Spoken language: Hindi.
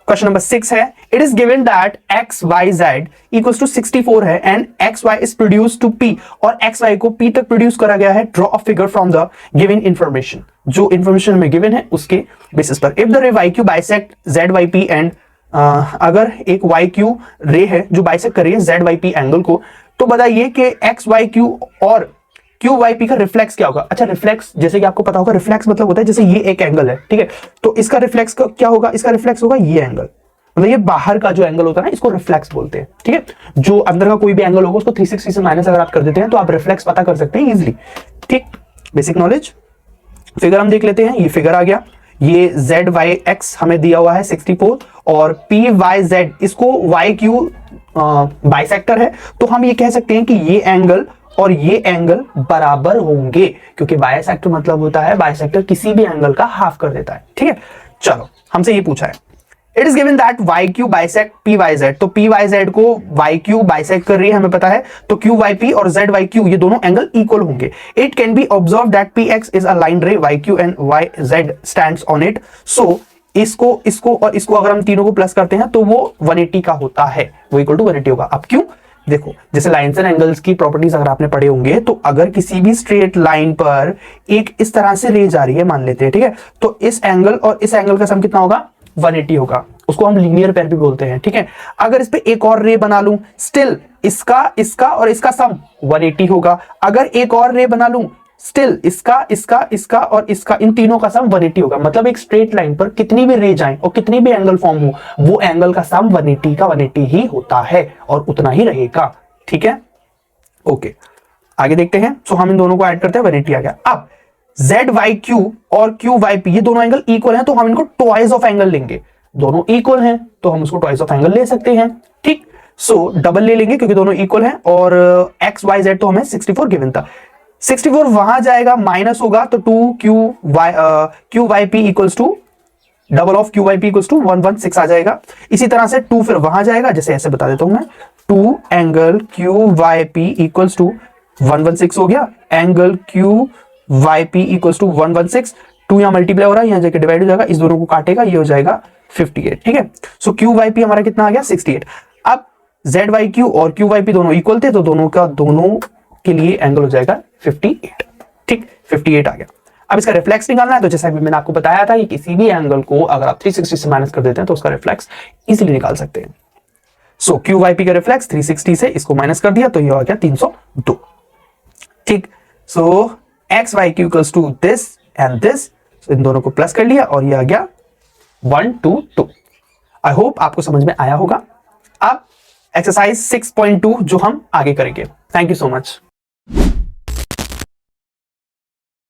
क्वेश्चन नंबर 6 है, it is given that X Y Z equals to 64 है and X Y is produce to P, और एक्स वाई को पी तक प्रोड्यूस करा गया है। Draw a figure from the given information, जो इंफॉर्मेशन हमें गिवन है उसके बेसिस पर। If the ray Y Q bisect Z Y P and अगर एक वाई क्यू रे है जो बाइसेक्ट कर रही है जेड वाई पी एंगल को, तो बताइए कि एक्स वाई क्यू और क्यू वाई पी का रिफ्लेक्स क्या होगा। अच्छा, रिफ्लेक्स जैसे कि आपको पता होगा, रिफ्लेक्स मतलब होता है जैसे ये एक एंगल है, ठीक है, तो इसका रिफ्लेक्स क्या होगा, इसका रिफ्लेक्स होगा ये एंगल, मतलब ये बाहर का जो एंगल होता है ना, इसको रिफ्लेक्स बोलते हैं, ठीक है। जो अंदर का कोई भी एंगल होगा उसको 360 से माइनस अगर आप कर देते हैं तो आप रिफ्लेक्स पता कर सकते हैं इजीली, ठीक। Basic knowledge. फिगर हम देख लेते हैं, ये फिगर आ गया, ये जेड वाई एक्स हमें दिया हुआ है 64 और पी वाई जेड, इसको वाई क्यू बाइसेक्टर है, तो हम ये कह सकते हैं कि ये एंगल और ये एंगल बराबर होंगे, क्योंकि बाइसेक्टर मतलब होता है बाइसेक्टर किसी भी एंगल का हाफ कर देता है, ठीक है। चलो, हमसे ये पूछा है, it is given that Y Q bisect P Y Z, तो पी वाई जेड को वाई क्यू बाइसेक्ट कर रही है हमें पता है, तो क्यू वाई पी और जेड वाई क्यू ये दोनों एंगल इक्वल होंगे। It can be observe that P X is a line ray, Y Q and Y Z stands on it. So इसको और इसको अगर हम तीनों को प्लस करते हैं तो वो 180 का होता है, वो इक्वल टू 180 होगा। अब क्यों, देखो, जैसे लाइन्स एंड एंगल्स की प्रॉपर्टीज अगर आपने पढ़े होंगे, तो अगर किसी भी स्ट्रेट लाइन पर एक इस तरह से रे जा रही है मान लेते हैं, ठीक है, तो इस एंगल और इस एंगल का सम कितना होगा, 180 होगा, उसको हम लीनियर पेयर भी बोलते हैं, ठीक है। अगर इस पे एक और रे बना लूं, स्टिल इसका और इसका सम 180 होगा। अगर एक और रे बना लूं, स्टिल इसका और इसका, इन तीनों का सम 180 होगा। मतलब एक स्ट्रेट लाइन पर कितनी भी रे जाएं और कितनी भी एंगल फॉर्म हो, वो एंगल का सम 180 का 180 ही होता है और उतना ही रहेगा, ठीक है। ओके, आगे देखते हैं। सो हम इन दोनों को ऐड करते हैं, 180 आ गया। अब जेड वाई क्यू और क्यू वाई पी ये दोनों एंगल इक्वल हैं, तो हम इनको ट्वाइस ऑफ एंगल लेंगे। दोनों इक्वल हैं तो हम उसको ट्वाइस ऑफ एंगल ले सकते हैं, ठीक। सो डबल ले लेंगे क्योंकि दोनों इक्वल हैं, और एक्स वाई जेड तो हमें 64 गिवन था, 64 वहां जाएगा माइनस होगा, तो 2 Q Y P equals to double of Q Y P equals to 116 आ जाएगा। इसी तरह से 2 फिर वहां जाएगा, जैसे ऐसे बता देता हूं मैं, 2 angle Q Y P equals to 116 हो गया, angle Q Y P equals to 116, 2 यहां मल्टीप्लाई हो रहा है, यहां जाके डिवाइड हो जाएगा, इस दोनों को काटेगा, ये हो जाएगा 58, ठीक है। सो क्यू वाई पी हमारा कितना आ गया, 68। अब जेड वाई क्यू और क्यू वाई पी दोनों इक्वल थे, तो दोनों के लिए एंगल हो जाएगा 58, ठीक, 58 आ गया। अब इसका रिफ्लेक्स निकालना है, तो जैसा भी मैंने आपको बताया था कि किसी भी एंगल को अगर आप 360 से माइनस कर देते हैं तो उसका रिफ्लेक्स इजीली निकाल सकते हैं। सो क्यू वाई पी का रिफ्लेक्स 360 से इसको माइनस कर दिया तो ये हो गया 302, ठीक। So X Y Q equals to this and this, इन दोनों को प्लस कर लिया और ये आ गया 122। आई होप आपको समझ में आया होगा। अब एक्सरसाइज 6.2 जो हम आगे करेंगे। Thank you so much.